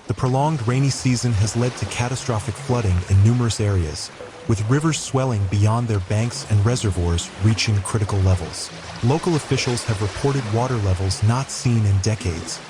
The prolonged rainy season has led to catastrophic flooding in numerous areas, with rivers swelling beyond their banks and reservoirs reaching critical levels. Local officials have reported water levels not seen in decades,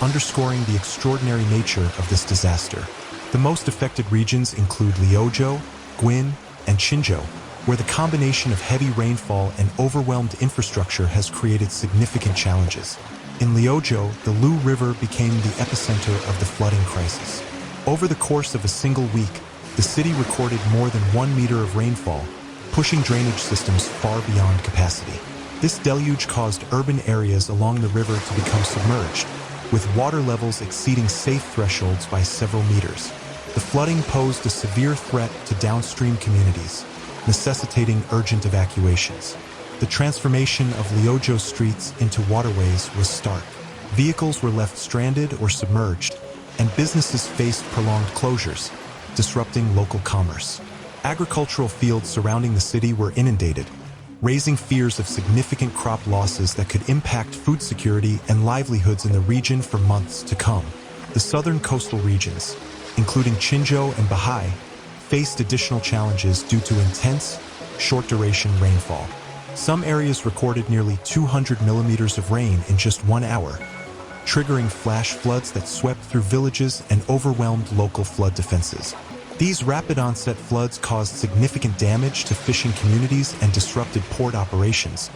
underscoring the extraordinary nature of this disaster. The most affected regions include Liuzhou, Guin, and Qinzhou, where the combination of heavy rainfall and overwhelmed infrastructure has created significant challenges. In Liuzhou, the Lu River became the epicenter of the flooding crisis. Over the course of a single week, the city recorded more than 1 meter of rainfall, pushing drainage systems far beyond capacity. This deluge caused urban areas along the river to become submerged, with water levels exceeding safe thresholds by several meters. The flooding posed a severe threat to downstream communities, necessitating urgent evacuations. The transformation of Liuzhou streets into waterways was stark. Vehicles were left stranded or submerged, and businesses faced prolonged closures, disrupting local commerce. Agricultural fields surrounding the city were inundated, raising fears of significant crop losses that could impact food security and livelihoods in the region for months to come. The southern coastal regions, including Qinzhou and Bahai, faced additional challenges due to intense, short-duration rainfall. Some areas recorded nearly 200 millimeters of rain in just 1 hour, triggering flash floods that swept through villages and overwhelmed local flood defenses. These rapid onset floods caused significant damage to fishing communities and disrupted port operations,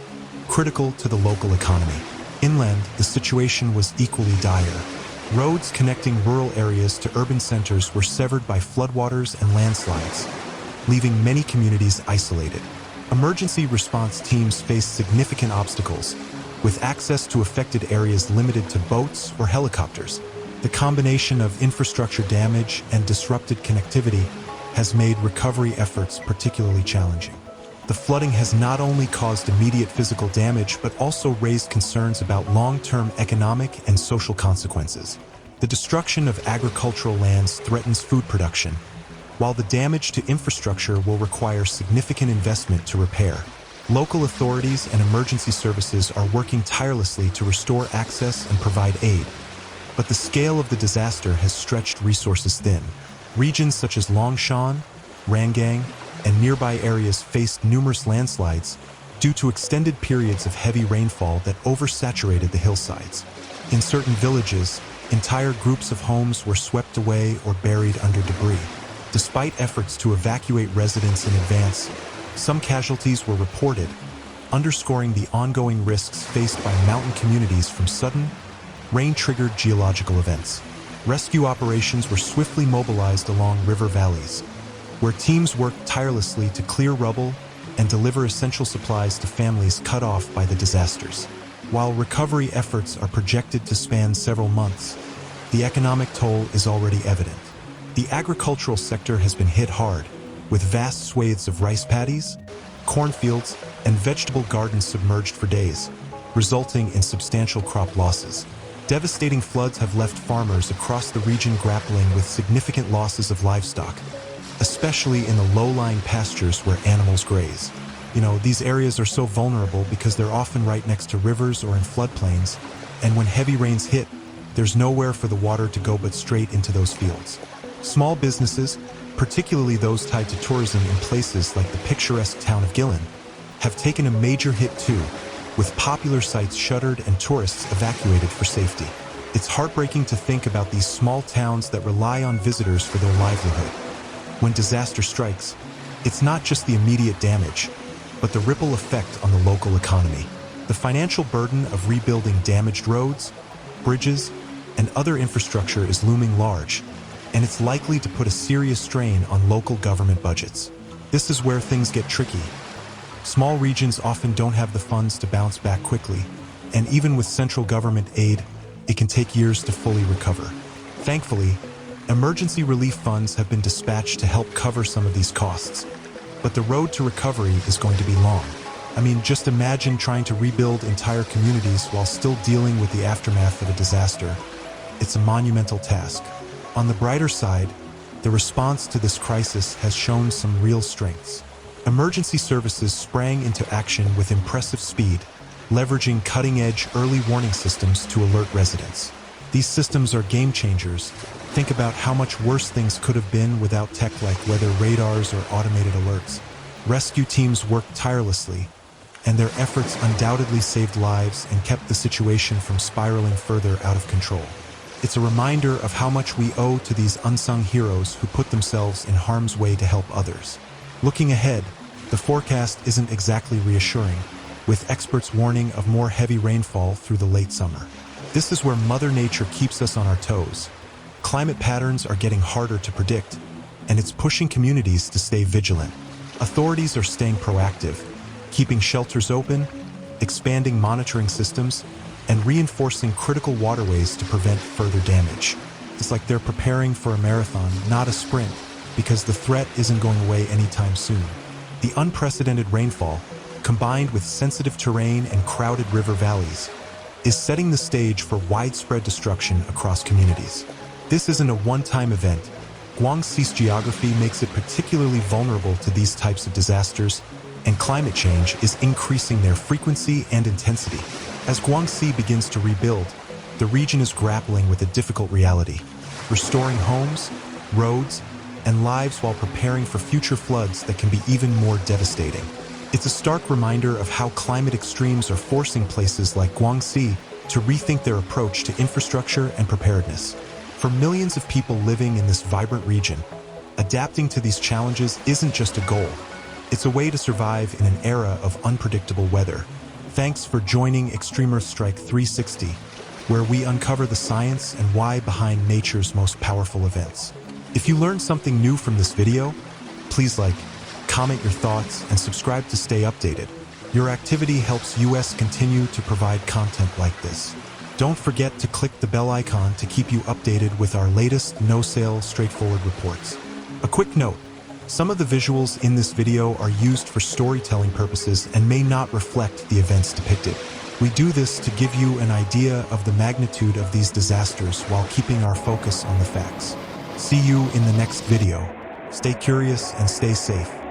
critical to the local economy. Inland, the situation was equally dire. Roads connecting rural areas to urban centers were severed by floodwaters and landslides, leaving many communities isolated. Emergency response teams faced significant obstacles, with access to affected areas limited to boats or helicopters. The combination of infrastructure damage and disrupted connectivity has made recovery efforts particularly challenging. The flooding has not only caused immediate physical damage but also raised concerns about long-term economic and social consequences. The destruction of agricultural lands threatens food production, while the damage to infrastructure will require significant investment to repair. Local authorities and emergency services are working tirelessly to restore access and provide aid, but the scale of the disaster has stretched resources thin. Regions such as Longshan, Rangang, and nearby areas faced numerous landslides due to extended periods of heavy rainfall that oversaturated the hillsides. In certain villages, entire groups of homes were swept away or buried under debris. Despite efforts to evacuate residents in advance, some casualties were reported, underscoring the ongoing risks faced by mountain communities from sudden, rain-triggered geological events. Rescue operations were swiftly mobilized along river valleys, where teams worked tirelessly to clear rubble and deliver essential supplies to families cut off by the disasters. While recovery efforts are projected to span several months, the economic toll is already evident. The agricultural sector has been hit hard, with vast swathes of rice paddies, cornfields, and vegetable gardens submerged for days, resulting in substantial crop losses. Devastating floods have left farmers across the region grappling with significant losses of livestock, especially in the low-lying pastures where animals graze. These areas are so vulnerable because they're often right next to rivers or in floodplains, and when heavy rains hit, there's nowhere for the water to go but straight into those fields. Small businesses, particularly those tied to tourism in places like the picturesque town of Guilin, have taken a major hit too, with popular sites shuttered and tourists evacuated for safety. It's heartbreaking to think about these small towns that rely on visitors for their livelihood. When disaster strikes, it's not just the immediate damage, but the ripple effect on the local economy. The financial burden of rebuilding damaged roads, bridges, and other infrastructure is looming large, and it's likely to put a serious strain on local government budgets. This is where things get tricky. Small regions often don't have the funds to bounce back quickly, and even with central government aid, it can take years to fully recover. Thankfully, emergency relief funds have been dispatched to help cover some of these costs, but the road to recovery is going to be long. Just imagine trying to rebuild entire communities while still dealing with the aftermath of a disaster. It's a monumental task. On the brighter side, the response to this crisis has shown some real strengths. Emergency services sprang into action with impressive speed, leveraging cutting-edge early warning systems to alert residents. These systems are game changers. Think about how much worse things could have been without tech like weather radars or automated alerts. Rescue teams worked tirelessly, and their efforts undoubtedly saved lives and kept the situation from spiraling further out of control. It's a reminder of how much we owe to these unsung heroes who put themselves in harm's way to help others. Looking ahead, the forecast isn't exactly reassuring, with experts warning of more heavy rainfall through the late summer. This is where Mother Nature keeps us on our toes. Climate patterns are getting harder to predict, and it's pushing communities to stay vigilant. Authorities are staying proactive, keeping shelters open, expanding monitoring systems, and reinforcing critical waterways to prevent further damage. It's like they're preparing for a marathon, not a sprint, because the threat isn't going away anytime soon. The unprecedented rainfall, combined with sensitive terrain and crowded river valleys, is setting the stage for widespread destruction across communities. This isn't a one-time event. Guangxi's geography makes it particularly vulnerable to these types of disasters, and climate change is increasing their frequency and intensity. As Guangxi begins to rebuild, the region is grappling with a difficult reality, restoring homes, roads, and lives while preparing for future floods that can be even more devastating. It's a stark reminder of how climate extremes are forcing places like Guangxi to rethink their approach to infrastructure and preparedness. For millions of people living in this vibrant region, adapting to these challenges isn't just a goal. It's a way to survive in an era of unpredictable weather. Thanks for joining Extreme Earth Strike 360, where we uncover the science and why behind nature's most powerful events. If you learned something new from this video, please like, comment your thoughts, and subscribe to stay updated. Your activity helps us continue to provide content like this. Don't forget to click the bell icon to keep you updated with our latest no-sale, straightforward reports. A quick note, some of the visuals in this video are used for storytelling purposes and may not reflect the events depicted. We do this to give you an idea of the magnitude of these disasters while keeping our focus on the facts. See you in the next video. Stay curious and stay safe.